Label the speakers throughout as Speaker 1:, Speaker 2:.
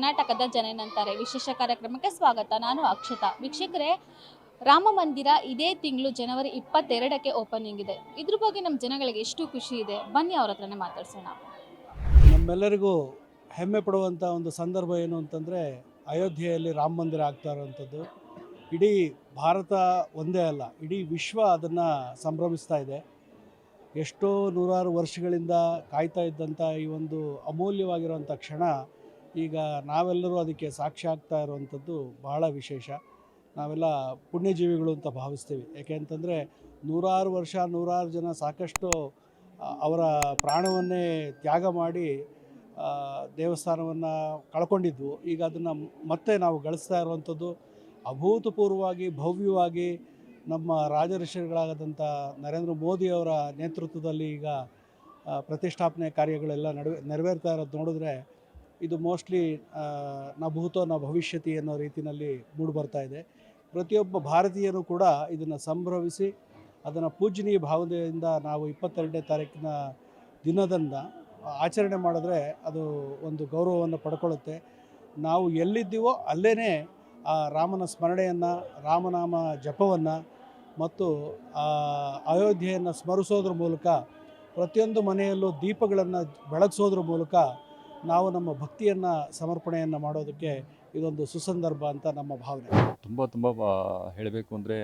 Speaker 1: ಕರ್ನಾಟಕದ ಜನ ಏನಂತಾರೆ ವಿಶೇಷ ಕಾರ್ಯಕ್ರಮಕ್ಕೆ ಸ್ವಾಗತ. ನಾನು ಅಕ್ಷತಾ. ವೀಕ್ಷಕರೇ, ರಾಮ ಮಂದಿರ ಇದೇ ತಿಂಗಳು ಜನವರಿ 22ಕ್ಕೆ ಓಪನಿಂಗ್ ಇದೆ. ಇದ್ರ ಬಗ್ಗೆ ನಮ್ಮ ಜನಗಳಿಗೆ ಎಷ್ಟು ಖುಷಿ ಇದೆ, ಬನ್ನಿ ಅವ್ರ ಹತ್ರನೇ ಮಾತಾಡ್ಸೋಣ.
Speaker 2: ನಮ್ಮೆಲ್ಲರಿಗೂ ಹೆಮ್ಮೆ ಪಡುವಂಥ ಒಂದು ಸಂದರ್ಭ ಏನು ಅಂತಂದರೆ, ಅಯೋಧ್ಯೆಯಲ್ಲಿ ರಾಮ ಮಂದಿರ ಆಗ್ತಾ ಇರುವಂಥದ್ದು. ಇಡೀ ಭಾರತ ಒಂದೇ ಅಲ್ಲ, ಇಡೀ ವಿಶ್ವ ಅದನ್ನು ಸಂಭ್ರಮಿಸ್ತಾ ಇದೆ. ಎಷ್ಟೋ ನೂರಾರು ವರ್ಷಗಳಿಂದ ಕಾಯ್ತಾ ಇದ್ದಂಥ ಈ ಒಂದು ಅಮೂಲ್ಯವಾಗಿರುವಂಥ ಕ್ಷಣ ಈಗ ನಾವೆಲ್ಲರೂ ಅದಕ್ಕೆ ಸಾಕ್ಷಿ ಆಗ್ತಾ ಇರುವಂಥದ್ದು ಬಹಳ ವಿಶೇಷ. ನಾವೆಲ್ಲ ಪುಣ್ಯಜೀವಿಗಳು ಅಂತ ಭಾವಿಸ್ತೀವಿ. ಯಾಕೆ ಅಂತಂದರೆ ನೂರಾರು ವರ್ಷ ನೂರಾರು ಜನ ಸಾಕಷ್ಟು ಅವರ ಪ್ರಾಣವನ್ನೇ ತ್ಯಾಗ ಮಾಡಿ ದೇವಸ್ಥಾನವನ್ನು ಕಳ್ಕೊಂಡಿದ್ವು. ಈಗ ಅದನ್ನು ಮತ್ತೆ ನಾವು ಗಳಿಸ್ತಾ ಇರುವಂಥದ್ದು ಅಭೂತಪೂರ್ವವಾಗಿ ಭವ್ಯವಾಗಿ ನಮ್ಮ ರಾಜಋಷಿಗಳಾದಂಥ ನರೇಂದ್ರ ಮೋದಿಯವರ ನೇತೃತ್ವದಲ್ಲಿ ಈಗ ಪ್ರತಿಷ್ಠಾಪನೆ ಕಾರ್ಯಗಳೆಲ್ಲ ನೆರವೇರ್ತಾ ಇರೋದು ನೋಡಿದ್ರೆ ಇದು ಮೋಸ್ಟ್ಲಿ ನ ಭೂತೋ ನ ಭವಿಷ್ಯತಿ ಅನ್ನೋ ರೀತಿಯಲ್ಲಿ ಮೂಡಿಬರ್ತಾ ಇದೆ. ಪ್ರತಿಯೊಬ್ಬ ಭಾರತೀಯರು ಕೂಡ ಇದನ್ನು ಸಂಭ್ರಮಿಸಿ ಅದನ್ನು ಪೂಜನೀಯ ಭಾವನೆಯಿಂದ ನಾವು 22ನೇ ತಾರೀಕಿನ ದಿನದಂದು ಆಚರಣೆ ಮಾಡಿದ್ರೆ ಅದು ಒಂದು ಗೌರವವನ್ನು ಪಡ್ಕೊಳ್ಳುತ್ತೆ. ನಾವು ಎಲ್ಲಿದ್ದೀವೋ ಅಲ್ಲೇ ಆ ರಾಮನ ಸ್ಮರಣೆಯನ್ನು, ರಾಮನಾಮ ಜಪವನ್ನು ಮತ್ತು ಅಯೋಧ್ಯೆಯನ್ನು ಸ್ಮರಿಸೋದ್ರ ಮೂಲಕ, ಪ್ರತಿಯೊಂದು ಮನೆಯಲ್ಲೂ ದೀಪಗಳನ್ನು ಬೆಳಗಿಸೋದ್ರ ಮೂಲಕ ನಾವು ನಮ್ಮ ಭಕ್ತಿಯನ್ನು ಸಮರ್ಪಣೆಯನ್ನು ಮಾಡೋದಕ್ಕೆ ಇದೊಂದು ಸುಸಂದರ್ಭ ಅಂತ ನಮ್ಮ ಭಾವನೆ.
Speaker 3: ತುಂಬ ಹೇಳಬೇಕು ಅಂದರೆ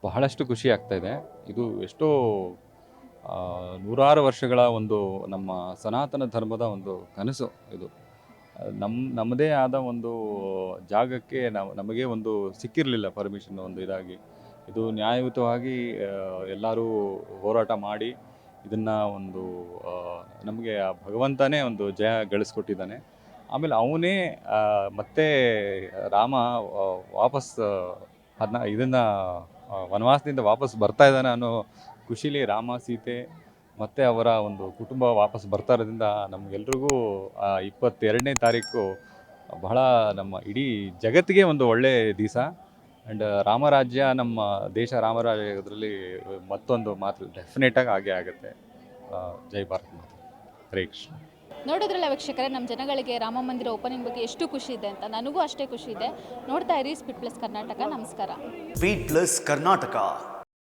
Speaker 3: ಬಹಳಷ್ಟು ಖುಷಿ ಆಗ್ತಾಯಿದೆ. ಇದು ಎಷ್ಟೋ ನೂರಾರು ವರ್ಷಗಳ ಒಂದು ನಮ್ಮ ಸನಾತನ ಧರ್ಮದ ಒಂದು ಕನಸು. ಇದು ನಮ್ಮದೇ ಆದ ಒಂದು ಜಾಗಕ್ಕೆ ನಮಗೆ ಒಂದು ಸಿಕ್ಕಿರಲಿಲ್ಲ ಪರ್ಮಿಷನ್ ಒಂದು ಇದಾಗಿ. ಇದು ನ್ಯಾಯಯುತವಾಗಿ ಎಲ್ಲರೂ ಹೋರಾಟ ಮಾಡಿ ಇದನ್ನು ಒಂದು ನಮಗೆ ಭಗವಂತನೇ ಒಂದು ಜಯ ಗಳಿಸ್ಕೊಟ್ಟಿದ್ದಾನೆ. ಆಮೇಲೆ ಅವನೇ ಮತ್ತೆ ರಾಮ ವಾಪಸ್ ಇದನ್ನು ವನವಾಸದಿಂದ ವಾಪಸ್ ಬರ್ತಾ ಇದ್ದಾನೆ ಅನ್ನೋ ಖುಷಿಲಿ ರಾಮ, ಸೀತೆ ಮತ್ತು ಅವರ ಒಂದು ಕುಟುಂಬ ವಾಪಸ್ ಬರ್ತಾ ಇರೋದ್ರಿಂದ ನಮಗೆಲ್ರಿಗೂ 22ನೇ ತಾರೀಕು ಬಹಳ ನಮ್ಮ ಇಡೀ ಜಗತ್ತಿಗೆ ಒಂದು ಒಳ್ಳೆಯ ದಿವಸ. ಆ್ಯಂಡ್ ರಾಮರಾಜ್ಯ, ನಮ್ಮ ದೇಶ ರಾಮರಾಜ್ಯ ಇದರಲ್ಲಿ ಮತ್ತೊಂದು ಮಾತು ಡೆಫಿನೆಟಾಗಿ ಆಗೇ ಆಗುತ್ತೆ. ಜೈ ಭಾರತ್ ಮಾತೆ. ಹರೇ ಕೃಷ್ಣ.
Speaker 1: ನೋಡಿದ್ರಲ್ಲ ವೀಕ್ಷಕರೇ, ನಮ್ಮ ಜನಗಳಿಗೆ ರಾಮ ಮಂದಿರ ಓಪನಿಂಗ್ ಬಗ್ಗೆ ಎಷ್ಟು ಖುಷಿ ಇದೆ ಅಂತ. ನನಗೂ ಅಷ್ಟೇ ಖುಷಿ ಇದೆ. ನೋಡ್ತಾ ಇರಿ ಸ್ಪೀಡ್ ಪ್ಲಸ್ ಕರ್ನಾಟಕ. ನಮಸ್ಕಾರ.
Speaker 4: Speed plus Karnataka.